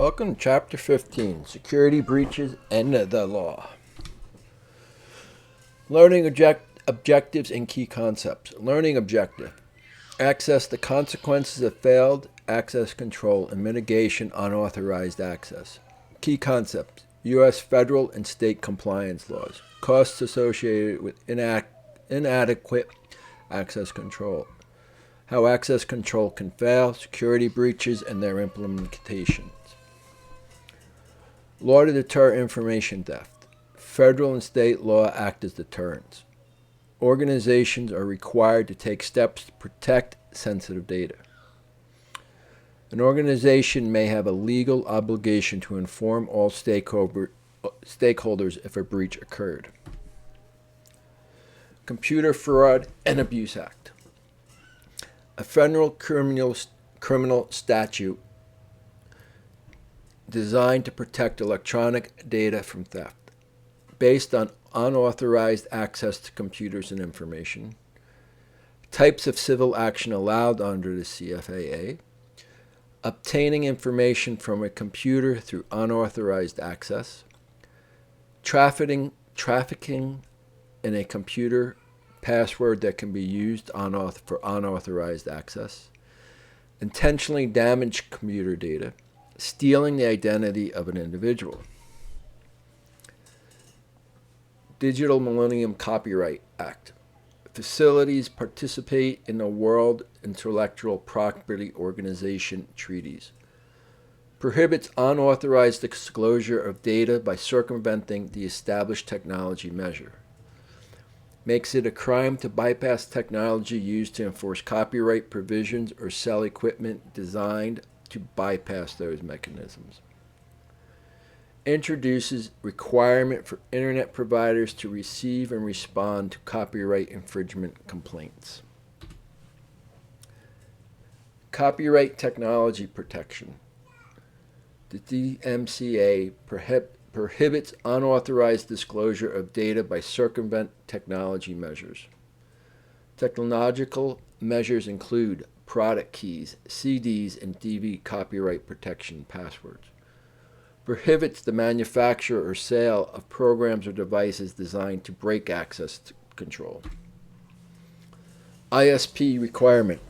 Welcome to Chapter 15, Security Breaches and the Law. Learning Objectives and Key Concepts. Learning Objective. Access the consequences of failed access control and mitigation unauthorized access. Key Concepts. U.S. federal and state compliance laws. Costs associated with inadequate access control. How access control can fail, security breaches, and their implementation. Law to deter information theft. Federal and state law act as deterrents. Organizations are required to take steps to protect sensitive data. An organization may have a legal obligation to inform all stakeholders if a breach occurred. Computer Fraud and Abuse Act. A federal criminal statute designed to protect electronic data from theft, based on unauthorized access to computers and information, types of civil action allowed under the CFAA, obtaining information from a computer through unauthorized access, trafficking in a computer password that can be used for unauthorized access, intentionally damaged computer data, stealing the identity of an individual. Digital Millennium Copyright Act. Facilities participate in the World Intellectual Property Organization treaties. Prohibits unauthorized disclosure of data by circumventing the established technology measure. Makes it a crime to bypass technology used to enforce copyright provisions or sell equipment designed to bypass those mechanisms. Introduces requirement for internet providers to receive and respond to copyright infringement complaints. Copyright technology protection. The DMCA prohibits unauthorized disclosure of data by circumvent technology measures. Technological measures include product keys, CDs, and DV copyright protection passwords. Prohibits the manufacture or sale of programs or devices designed to break access control. ISP requirement.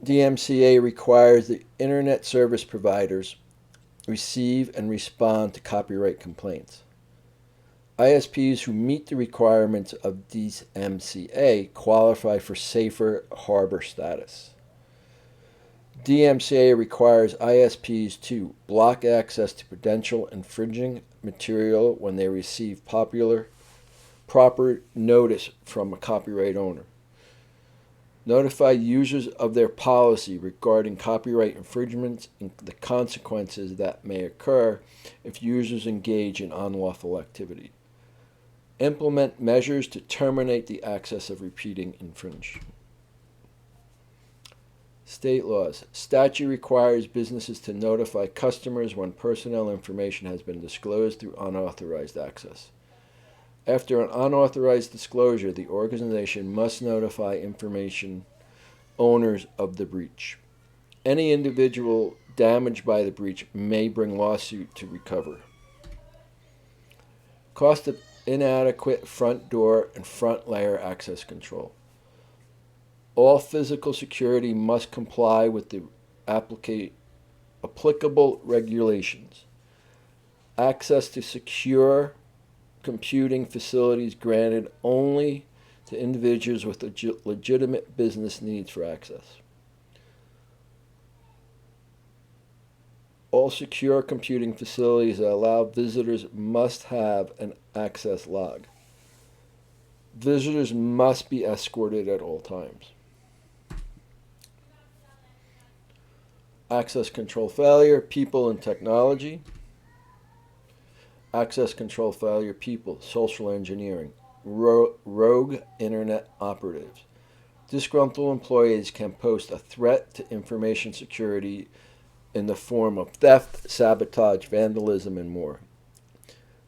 DMCA requires the internet service providers receive and respond to copyright complaints. ISPs who meet the requirements of DMCA qualify for safer harbor status. DMCA requires ISPs to block access to potential infringing material when they receive proper notice from a copyright owner. Notify users of their policy regarding copyright infringements and the consequences that may occur if users engage in unlawful activity. Implement measures to terminate the access of repeating infringement. State laws. Statute requires businesses to notify customers when personnel information has been disclosed through unauthorized access. After an unauthorized disclosure, the organization must notify information owners of the breach. Any individual damaged by the breach may bring lawsuit to recover. Cost of inadequate front door and front layer access control. All physical security must comply with the applicable regulations. Access to secure computing facilities granted only to individuals with legitimate business needs for access. All secure computing facilities that allow visitors must have an access log. Visitors must be escorted at all times. Access control failure, people and technology. Access control failure, people, social engineering, rogue internet operatives. Disgruntled employees can pose a threat to information security in the form of theft, sabotage, vandalism, and more.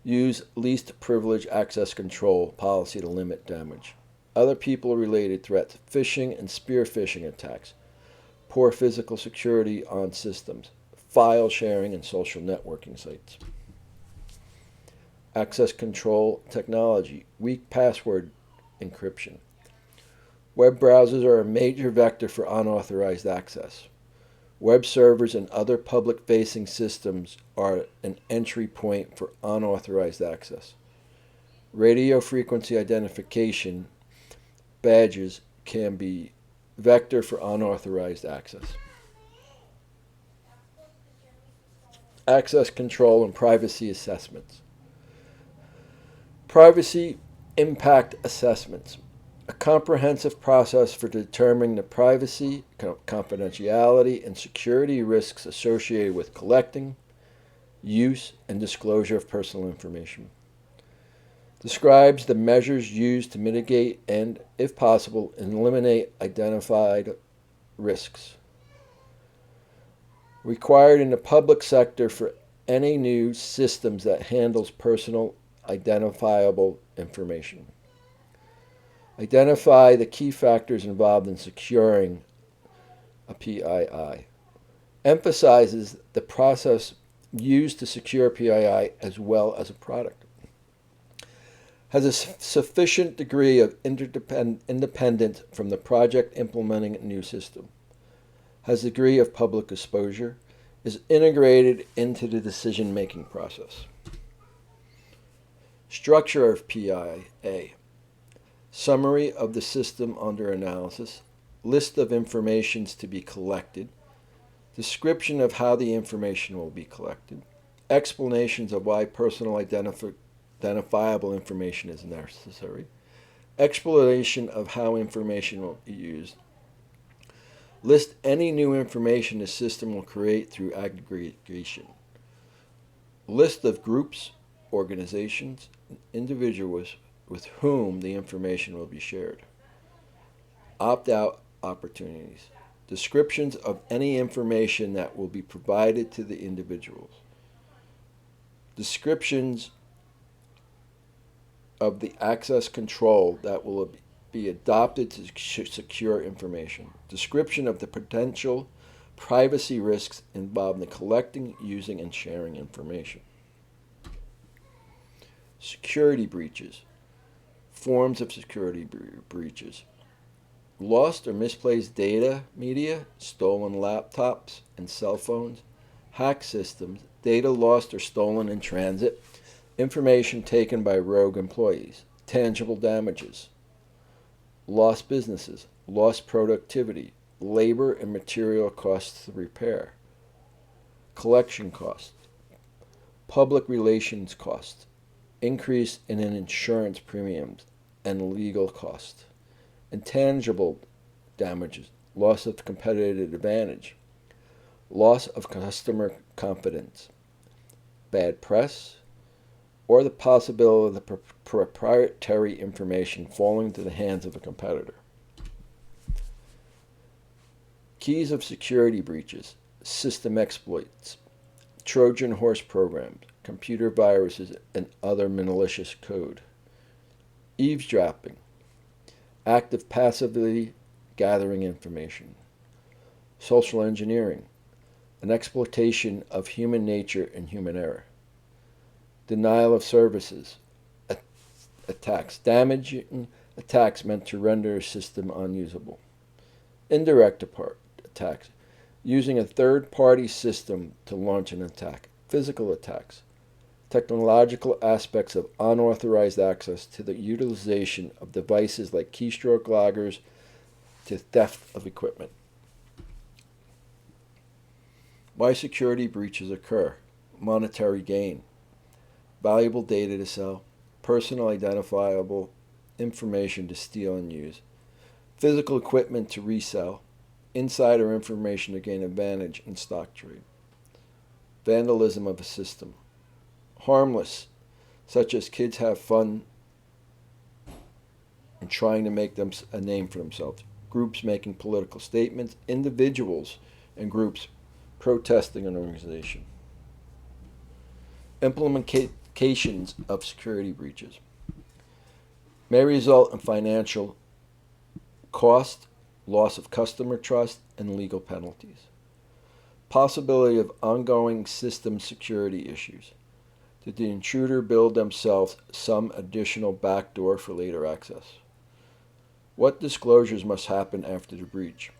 Use least privilege access control policy to limit damage. Other people-related threats, phishing and spear phishing attacks. Poor physical security on systems. file sharing, and social networking sites. Access control technology, weak password encryption. Web browsers are a major vector for unauthorized access. Web servers and other public-facing systems are an entry point for unauthorized access. Radio frequency identification badges can be vector for unauthorized access. Access control and privacy assessments. Privacy impact assessments, a comprehensive process for determining the privacy, confidentiality, and security risks associated with collecting, use, and disclosure of personal information. Describes the measures used to mitigate and, if possible, eliminate identified risks. Required in the public sector for any new systems that handles personal identifiable information. Identify the key factors involved in securing a PII. Emphasizes the process used to secure PII as well as a product. Has a sufficient degree of independence from the project implementing a new system. Has a degree of public exposure. Is integrated into the decision-making process. Structure of PIA. Summary of the system under analysis. List of informations to be collected. Description of how the information will be collected. Explanations of why personal identifiable information is necessary. Explanation of how information will be used. List any new information the system will create through aggregation. List of groups, organizations, and individuals with whom the information will be shared. Opt-out opportunities. Descriptions of any information that will be provided to the individuals. Descriptions of the access control that will be adopted to secure information. Description of the potential privacy risks involved in collecting, using, and sharing information. Security breaches. Forms of security breaches. Lost or misplaced data, media, stolen laptops and cell phones, hacked systems, data lost or stolen in transit, information taken by rogue employees, tangible damages, lost businesses, lost productivity, labor and material costs to repair, collection costs, public relations costs, increase in insurance premiums and legal costs, intangible damages, loss of competitive advantage, loss of customer confidence, bad press, or the possibility of the proprietary information falling into the hands of a competitor. Keys of security breaches, system exploits, Trojan horse programs, computer viruses, and other malicious code. Eavesdropping, active passively gathering information. Social engineering, an exploitation of human nature and human error. Denial of services, attacks, damaging attacks meant to render a system unusable. Indirect attacks, using a third-party system to launch an attack. Physical attacks, technological aspects of unauthorized access to the utilization of devices like keystroke loggers to theft of equipment. Why security breaches occur. Monetary gain, valuable data to sell, personal identifiable information to steal and use, physical equipment to resell, insider information to gain advantage in stock trade, vandalism of a system, harmless, such as kids have fun and trying to make them a name for themselves, groups making political statements, individuals and groups protesting an organization. Implications of security breaches may result in financial cost, loss of customer trust, and legal penalties. Possibility of ongoing system security issues. Did the intruder build themselves some additional backdoor for later access? What disclosures must happen after the breach?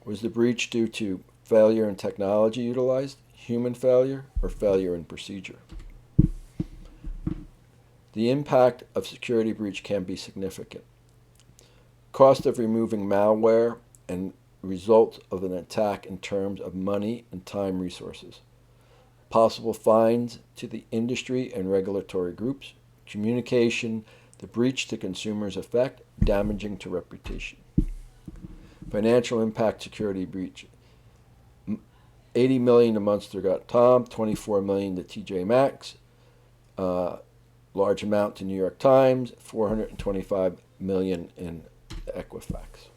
Was the breach due to failure in technology utilized, human failure, or failure in procedure? The impact of security breach can be significant. Cost of removing malware and results of an attack in terms of money and time resources. Possible fines to the industry and regulatory groups. Communication, the breach to consumers' effect, damaging to reputation. Financial impact security breach. $80 million to Munster.com, $24 million to TJ Maxx, large amount to New York Times, $425 million in Equifax.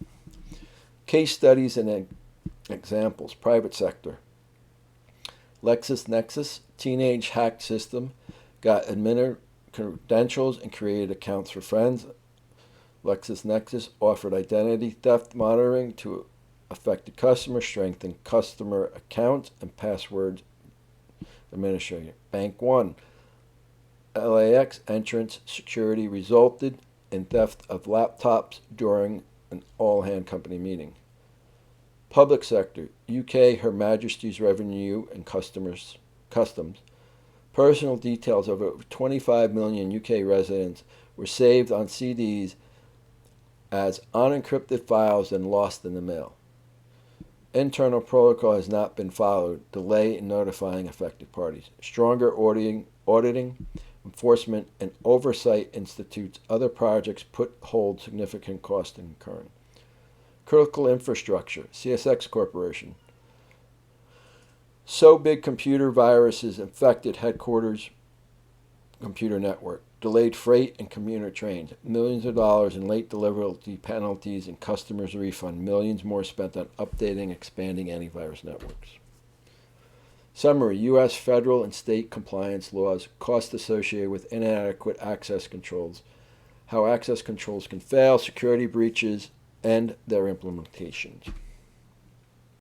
Case studies and examples. Private sector. LexisNexis, teenage hacked system, got admin credentials and created accounts for friends. LexisNexis offered identity theft monitoring to affected customers, strengthened customer accounts and password administration. Bank One, LAX entrance security resulted in theft of laptops during an all-hand company meeting. Public sector, UK, Her Majesty's Revenue and Customs. Personal details of over 25 million UK residents were saved on CDs as unencrypted files and lost in the mail. Internal protocol has not been followed. Delay in notifying affected parties. Stronger auditing, enforcement, and oversight institutes other projects hold significant cost incurring. Critical infrastructure, CSX Corporation. So big computer viruses infected headquarters computer network. Delayed freight and commuter trains. Millions of dollars in late delivery penalties and customers refund. Millions more spent on updating, expanding antivirus networks. Summary, U.S. federal and state compliance laws, costs associated with inadequate access controls, how access controls can fail, security breaches, and their implementations.